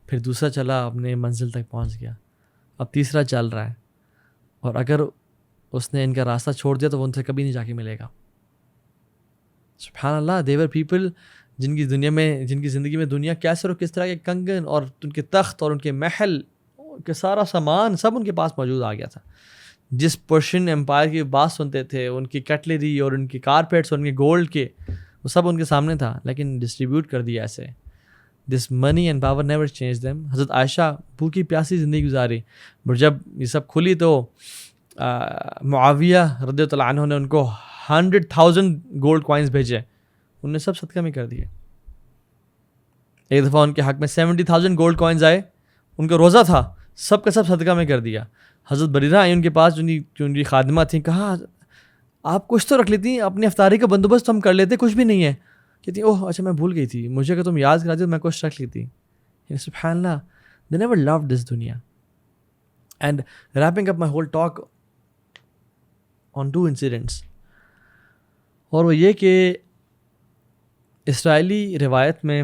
پھر دوسرا چلا اپنے منزل تک پہنچ گیا، اب تیسرا چل رہا ہے، اور اگر اس نے ان کا راستہ چھوڑ دیا تو وہ ان سے کبھی نہیں جا کے ملے گا. سبحان اللہ. دیور پیپل جن کی زندگی میں دنیا کیسے اور کس طرح کے کنگن اور ان کے تخت اور ان کے محل کے سارا سامان سب ان کے پاس موجود آ گیا تھا. جس پرشین امپائر کی بات سنتے تھے، ان کی کٹلری اور ان کی کارپیٹس اور ان کے گولڈ کے، وہ سب ان کے سامنے تھا، لیکن ڈسٹریبیوٹ کر دیا ایسے. This money and power never change them. حضرت عائشہ بھوکی پیاسی زندگی گزاری، بٹ جب یہ سب کھلی تو معاویہ رضی اللہ عنہ نے ان کو 100,000 گولڈ کوائنز بھیجے، انہوں نے سب صدقہ میں کر دیے. ایک دفعہ ان کے حق میں 70,000 گولڈ کوائنز آئے، ان کا روزہ تھا، سب کا سب صدقہ میں کر دیا. حضرت بریرہ آئی ان کے پاس جو ان کی خادمہ تھیں، کہا آپ کچھ تو رکھ لیتی، اپنی افطاری کا بندوبست ہم کر لیتے، کچھ بھی نہیں ہے. کہتی اوہ اچھا میں بھول گئی تھی، مجھے کہ تم یاد کرا دی تو میں کچھ رکھ لیتی. سبحان اللہ. They never loved this dunya. And wrapping up my whole talk on 2 incidents. اور وہ یہ کہ اسرائیلی روایت میں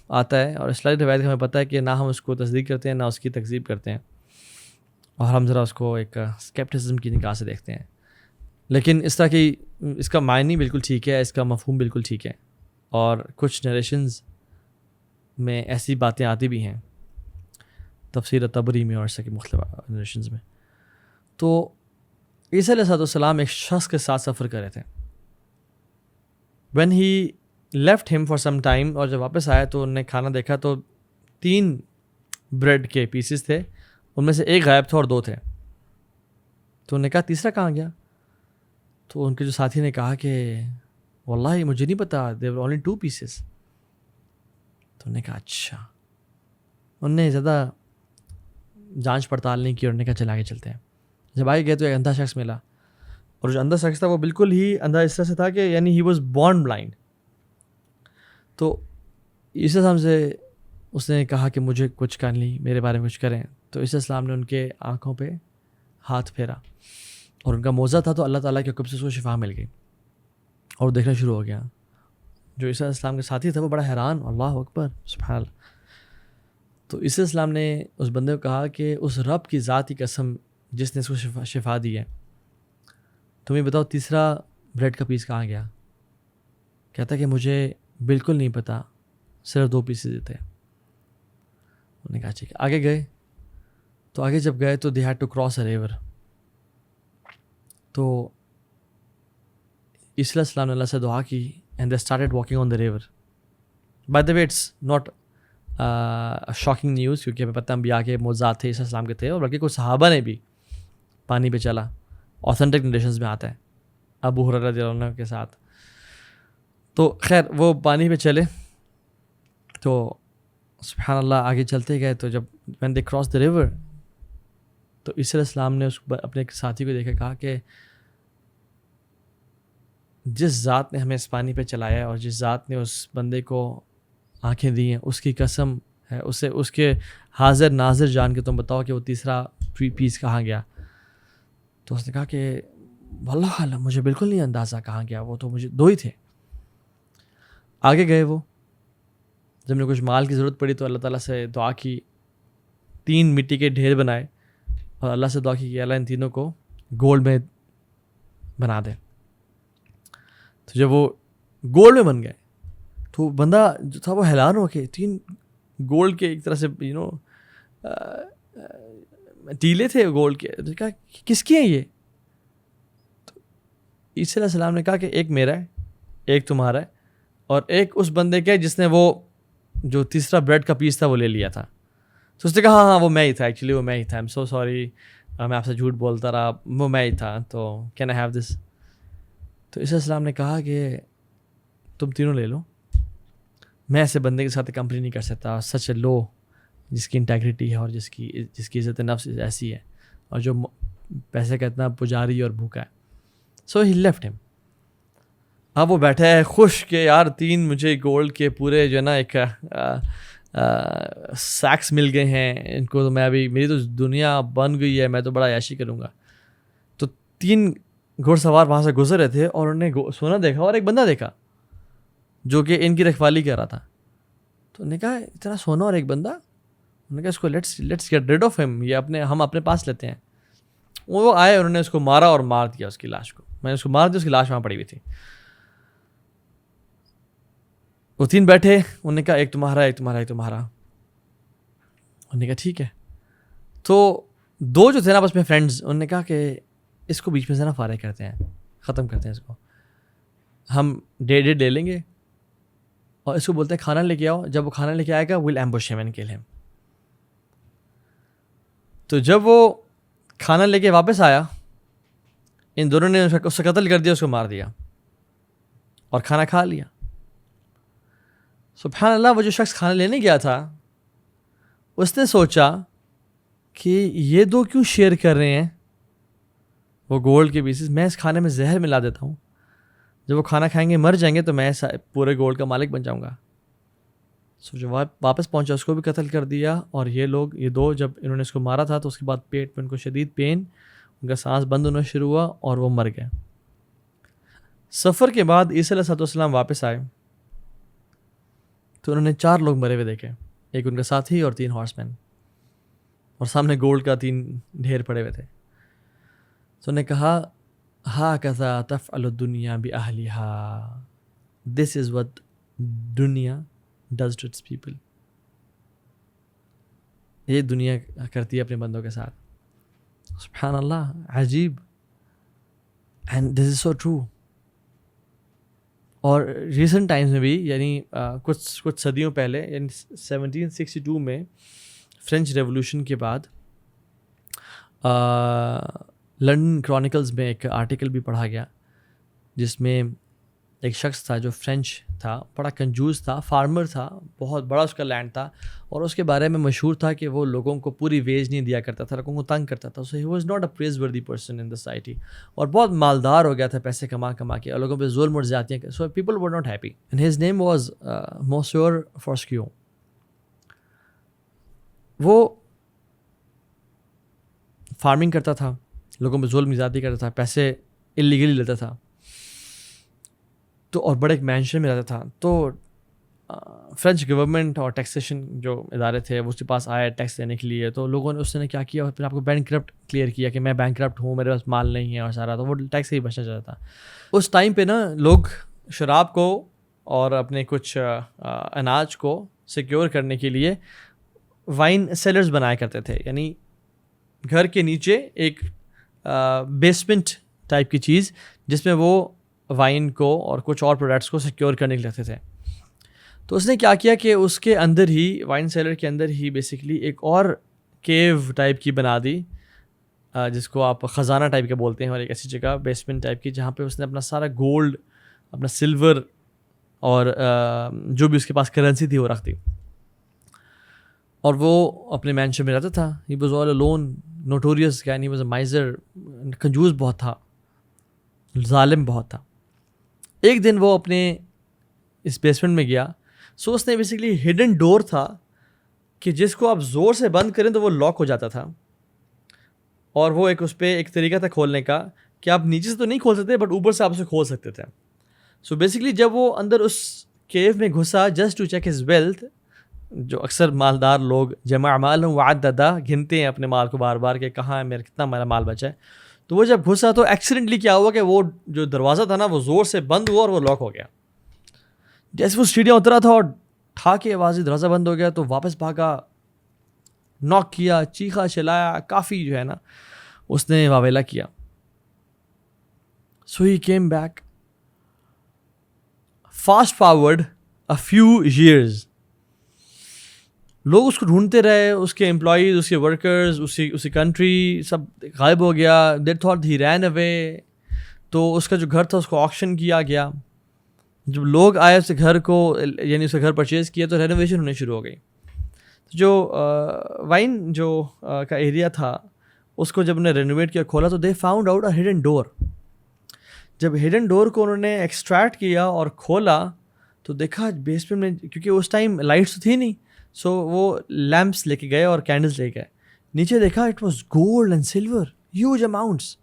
آتا ہے، اور اسرائیلی روایت کا ہمیں پتہ ہے کہ نہ ہم اس کو تصدیق کرتے ہیں نہ اس کی تکذیب کرتے ہیں، اور ہم ذرا اس کو ایک اسکیپٹسزم کی نگاہ سے دیکھتے ہیں. لیکن اس طرح کی اس کا معنی بالکل ٹھیک ہے، اس کا مفہوم بالکل ٹھیک ہے، اور کچھ نریشنز میں ایسی باتیں آتی بھی ہیں تفسیر طبری میں اور اس کے مختلف نریشنز میں. تو عیسیٰ علیہ السلام ایک شخص کے ساتھ سفر کر رہے تھے. when he left him for some time، اور جب واپس آیا تو انہوں نے کھانا دیکھا تو 3 بریڈ کے پیسز تھے، ان میں سے ایک غائب تھا اور 2 تھے. تو انہوں نے کہا تیسرا کہاں گیا؟ تو ان کے جو ساتھی نے کہا کہ واللہ مجھے نہیں پتا، there were only 2 pieces. تو انہوں نے کہا اچھا. انہوں نے زیادہ جانچ پڑتال نہیں کی اور انہوں نے کہا چل آگے چلتے ہیں. جب آگے گئے تو ایک اندھا شخص ملا، اور جو اندھا شخص تھا وہ بالکل ہی اندھا اس طرح سے تھا کہ یعنی ہی واز بورن بلائنڈ. تو عیسیٰ السلام سے اس نے کہا کہ مجھے کچھ کر نہیں، میرے بارے میں کچھ کریں. تو عیسیٰ السلام نے ان کے آنکھوں پہ ہاتھ پھیرا اور ان کا موزہ تھا، تو اللہ تعالیٰ کے حکم سے اس کو شفا مل گئی اور دیکھنا شروع ہو گیا. جو عیسیٰ السلام کے ساتھی تھا وہ بڑا حیران، اللہ اکبر سبحان اللہ. تو عیسیٰ السلام نے اس بندے کو کہا کہ اس رب کی ذات کی قسم جس نے اس کو شفا دی ہے، تمہیں بتاؤ تیسرا بریڈ کا پیس کہاں گیا؟ کہتا کہ مجھے بالکل نہیں پتا، صرف 2 پیسز تھے. انہوں نے کہا ٹھیک ہے. آگے گئے تو آگے جب گئے تو they had to cross a river. تو عیسی علیہ السلام نے اللہ سے دعا کی and they started walking on the river. By the way it's not shocking news, کیونکہ ہمیں پتہ انبیاء کے معجزات تھے عیسی السلام کے تھے, اور بلکہ کچھ صحابہ نے بھی پانی پہ چلا. اوتھینٹک نریشنز میں آتا ہے ابو ہریرہ رضی اللہ عنہ کے ساتھ. تو خیر وہ پانی پہ چلے تو سبحان اللہ آگے چلتے گئے. تو جب when they crossed the river تو عیسی علیہ السلام نے اپنے ایک ساتھی کو دیکھا, کہا کہ جس ذات نے ہمیں اس پانی پہ چلایا ہے اور جس ذات نے اس بندے کو آنکھیں دی ہیں اس کی قسم ہے, اسے اس کے حاضر ناظر جان کے تم بتاؤ کہ وہ تیسرا پیس کہاں گیا. تو اس نے کہا کہ واللہ عالم, مجھے بالکل نہیں اندازہ کہاں گیا, وہ تو مجھے 2 ہی تھے. آگے گئے وہ, جب نے کچھ مال کی ضرورت پڑی تو اللہ تعالیٰ سے دعا کی, 3 مٹی کے ڈھیر بنائے اور اللہ سے دعا کی کہ اللہ ان تینوں کو گولڈ میں بنا دے. تو جب وہ گولڈ میں بن گئے تو بندہ جو تھا وہ حیران ہو کے 3 گولڈ کے ایک طرح سے ٹیلے تھے گولڈ کے. تو کہا کس کی ہیں یہ؟ تو عیسی علیہ السلام نے کہا کہ ایک میرا ہے, ایک تمہارا ہے, اور ایک اس بندے کا ہے جس نے وہ جو تیسرا بریڈ کا پیس تھا وہ لے لیا تھا. تو اس نے کہا ہاں وہ میں ہی تھا, ایکچولی وہ میں ہی تھا, ایم سو سوری, میں آپ سے جھوٹ بولتا رہا, وہ میں ہی تھا, تو کین آئی ہیو دس. تو عیسی علیہ السلام نے کہا کہ تم تینوں لے لو, میں ایسے بندے کے ساتھ کمپنی نہیں کر سکتا, سچ اے لو جس کی انٹیگریٹی ہے اور جس کی عزت نفس ایسی ہے اور جو پیسے کا اتنا پجاری اور بھوکا ہے. سو ہی لیفٹ ہم. اب وہ بیٹھا ہے خوش کہ یار 3 مجھے گولڈ کے پورے جو ہے نا ایک سیکس مل گئے ہیں ان کو, تو میں ابھی میری تو دنیا بن گئی ہے, میں تو بڑا عیاشی کروں گا. تو 3 گھوڑ سوار وہاں سے گزر رہے تھے اور انہوں نے سونا دیکھا اور ایک بندہ دیکھا جو کہ ان کی رکھوالی کر رہا تھا. تو انہوں نے کہا اتنا سونا اور ایک بندہ, انہوں نے کہا اس کو لیٹس گیٹ ریڈ آف ہم, یہ ہم اپنے پاس لیتے ہیں. وہ آئے, انہوں نے اس کو مارا اور مار دیا اس کی لاش کو. میں نے اس کو مار دیا, اس کی لاش وہاں پڑی ہوئی تھی. وہ 3 بیٹھے, انہوں نے کہا ایک تمہارا, ایک تمہارا, ایک تمہارا. انہوں نے کہا ٹھیک ہے. تو 2 جو تھے نا بس میں فرینڈز, انہوں نے کہا کہ اس کو بیچ میں سے نا فارغ کرتے ہیں, ختم کرتے ہیں اس کو, ہم ڈیڑھ لے لیں گے اور اس کو بولتے ہیں کھانا لے کے آؤ. جب وہ کھانا لے کے آئے گا ویل ایمبوش ہم اینڈ کل ہم. تو جب وہ کھانا لے کے واپس آیا, ان دونوں نے اس سے قتل کر دیا, اس کو مار دیا اور کھانا کھا لیا. سبحان اللہ, وہ جو شخص کھانا لینے گیا تھا اس نے سوچا کہ یہ 2 کیوں شیئر کر رہے ہیں وہ گولڈ کے پیسز, میں اس کھانے میں زہر ملا دیتا ہوں, جب وہ کھانا کھائیں گے مر جائیں گے تو میں پورے گولڈ کا مالک بن جاؤں گا. سو جو واپس پہنچا اس کو بھی قتل کر دیا. اور یہ 2 جب انہوں نے اس کو مارا تھا تو اس کے بعد پیٹ میں ان کو شدید پین, ان کا سانس بند ہونا شروع ہوا اور وہ مر گئے. سفر کے بعد عیسی علیہ السلام واپس آئے تو انہوں نے 4 لوگ مرے ہوئے دیکھے, ایک ان کا ساتھی اور 3 ہارس مین, اور سامنے گولڈ کا 3 ڈھیر پڑے ہوئے تھے. تو انہوں نے کہا ہاکذا تفعل الدنیا باہلھا, دس از وٹ دنیا ڈز ٹو اٹس پیپل. یہ دنیا کرتی ہے اپنے بندوں کے ساتھ. سبحان اللہ, عجیب. And this is so true. اور ریسنٹ ٹائمز میں بھی, یعنی کچھ صدیوں پہلے, یعنی 1762 میں فرینچ ریولوشن کے بعد لنڈن کرونیکلز میں ایک آرٹیکل بھی پڑھا گیا جس میں ایک شخص تھا جو فرینچ تھا, بڑا کنجوس تھا, فارمر تھا, بہت بڑا اس کا لینڈ تھا, اور اس کے بارے میں مشہور تھا کہ وہ لوگوں کو پوری ویج نہیں دیا کرتا تھا, لوگوں کو تنگ کرتا تھا. سو ہی واز ناٹ اے پریز وردی پرسن ان دا سوسائٹی, اور بہت مالدار ہو گیا تھا پیسے کما کے, اور لوگوں پہ ظلم اور زیادتیاں. So people were not happy, and his name was Monsieur Foscue. وہ فارمنگ کرتا تھا, لوگوں پہ ظلم زیادتی کرتا تھا, پیسے اللیگلی لیتا تھا, تو اور بڑے ایک مینشن میں رہتا تھا. تو فرینچ گورنمنٹ اور ٹیکسیشن جو ادارے تھے وہ اس کے پاس آئے ٹیکس دینے کے لیے. تو لوگوں نے اس نے کیا کیا, پھر آپ کو بینکرپٹ کلیئر کیا کہ میں بینکرپٹ ہوں, میرے پاس مال نہیں ہے اور سارا, تو وہ ٹیکس سے ہی بچنا چاہتا تھا. اس ٹائم پہ نا لوگ شراب کو اور اپنے کچھ اناج کو سیکیور کرنے کے لیے وائن سیلرز بنایا کرتے تھے, یعنی گھر کے نیچے ایک بیسمنٹ ٹائپ کی چیز جس میں وہ وائن کو اور کچھ اور پروڈکٹس کو سیکیور کرنے کے رکھتے تھے. تو اس نے کیا کیا کہ اس کے اندر ہی, وائن سیلر کے اندر ہی بیسکلی ایک اور کیو ٹائپ کی بنا دی, جس کو آپ خزانہ ٹائپ کا بولتے ہیں, اور ایک ایسی جگہ بیسمنٹ ٹائپ کی جہاں پہ اس نے اپنا سارا گولڈ, اپنا سلور اور جو بھی اس کے پاس کرنسی تھی وہ رکھ دی. اور وہ اپنے مینشن میں رہتا تھا. He was all alone, notorious guy, he was a miser, کنجوس بہت تھا, ظالم بہت تھا. ایک دن وہ اپنے اس بیسمنٹ میں گیا. سو اس نے بیسکلی ہڈن ڈور تھا کہ جس کو آپ زور سے بند کریں تو وہ لاک ہو جاتا تھا, اور وہ ایک اس پہ ایک طریقہ تھا کھولنے کا کہ آپ نیچے سے تو نہیں کھول سکتے بٹ اوپر سے آپ اسے کھول سکتے تھے. سو بیسکلی جب وہ اندر اس کیو میں گھسا just to check his wealth, جو اکثر مالدار لوگ جمع مال وعددہ گنتے ہیں اپنے مال کو بار بار کہ کہاں ہے میرا, کتنا میرا مال بچا ہے. تو وہ جب گھسا تو ایکسیڈنٹلی کیا ہوا کہ وہ جو دروازہ تھا نا وہ زور سے بند ہوا اور وہ لاک ہو گیا. جیسے وہ سیڑھیاں اترا تھا اور ٹھا کے آواز دروازہ بند ہو گیا تو واپس بھاگا, ناک کیا, چیخا چلایا, کافی جو ہے نا اس نے واویلا کیا. So he came back. Fast forward a few years, لوگ اس کو ڈھونڈتے رہے, اس کے امپلائیز, اس کے ورکرز, اسی کنٹری سب غائب ہو گیا. دے تھاٹ ہی رین اوے. تو اس کا جو گھر تھا اس کو آکشن کیا گیا. جب لوگ آئے اس گھر کو, یعنی اس کا گھر پرچیز کیا تو رینوویشن ہونے شروع ہو گئی. جو وائن جو کا ایریا تھا اس کو جب انہوں نے رینوویٹ کیا, کھولا تو they found out a hidden door. جب ہڈن ڈور کو انہوں نے ایکسٹریکٹ کیا اور کھولا تو دیکھا بیسمنٹ میں, کیونکہ اس ٹائم لائٹس تو تھی نہیں, سو وہ لیمپس لے کے گئے اور کینڈلس لے کے گئے. نیچے دیکھا it was gold and silver, huge amounts.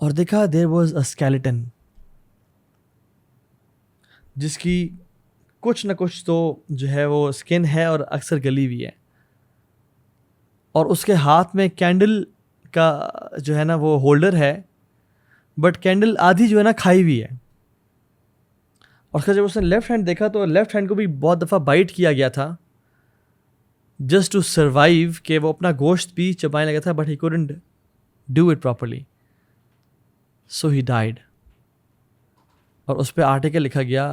اور دیکھا دیر واز اے اسکیلیٹن جس کی کچھ نہ کچھ تو جو ہے وہ اسکن ہے اور اکثر گلی ہوئی ہے, اور اس کے ہاتھ میں کینڈل کا جو ہے نا وہ ہولڈر ہے, بٹ کینڈل آدھی جو ہے نا کھائی ہوئی ہے. اور اس کا جب اس نے لیفٹ ہینڈ دیکھا تو لیفٹ ہینڈ کو بھی بہت دفعہ بائٹ کیا گیا تھا جسٹ ٹو سروائیو, کہ وہ اپنا گوشت بھی چبانے لگا تھا but he couldn't do it properly, so he died. اور اس پہ آرٹیکل لکھا گیا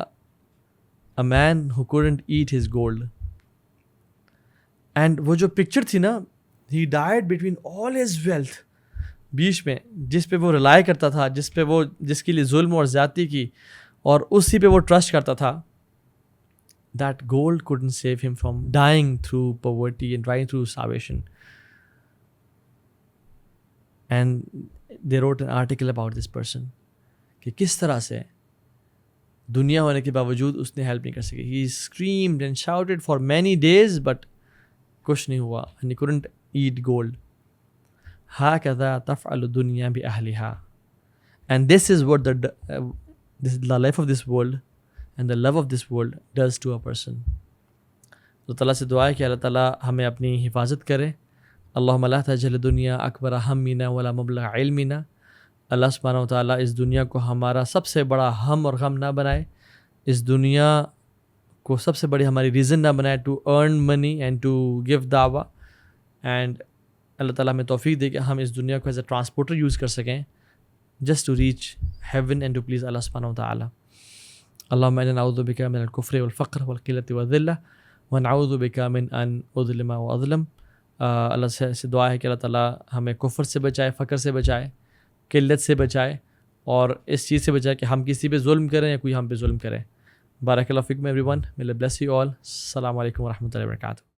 a man who couldn't eat his gold. And وہ جو پکچر تھی نا, he died between all his wealth, بیچ میں جس پہ وہ ریلائی کرتا تھا, جس کے لیے ظلم اور زیادتی کی اور اسی پہ وہ ٹرسٹ کرتا تھا, that gold couldn't save him from dying through poverty and dying through starvation. And they wrote an article about this person کہ کس طرح سے دنیا ہونے کے باوجود اس نے ہیلپ نہیں کر سکی. He screamed and shouted for many days but کچھ نہیں ہوا, and he couldn't eat gold. هكذا تفعل الدنيا بأهلها. And this is what the life of this world and the love of this world does to a person. تو تعالیٰ سے دعا ہے کہ اللہ تعالیٰ ہمیں اپنی حفاظت کرے. اللہم لا تجعل الدنیا اکبر ہمنا ولا مبلغ علمنا. اللہ سبحانہ و تعالیٰ اس دنیا کو ہمارا سب سے بڑا ہم اور غم نہ بنائے, اس دنیا کو سب سے بڑی ہماری ریزن نہ بنائے to earn money and to give دعویٰ. اینڈ اللہ تعالیٰ ہمیں توفیق دے کہ ہم اس دنیا کو ایز اے ٹرانسپورٹر یوز کر سکیں just to reach heaven and to please Allah subhanahu wa ta'ala. اللهم إنا نعوذ بك من الكفر والفقر والقلة والذلة ونعوذ بك من أن أظلم وأظلم. اللہ سے دعا ہے کہ اللہ تعالیٰ ہمیں کفر سے بچائے, فقر سے بچائے, قلت سے بچائے, اور اس چیز سے بچائے کہ ہم کسی پہ ظلم کریں یا کوئی ہم پہ ظلم کرے. بارک اللہ فیکم everyone. May Allah bless you all. السلام علیکم ورحمۃ اللہ وبرکاتہ.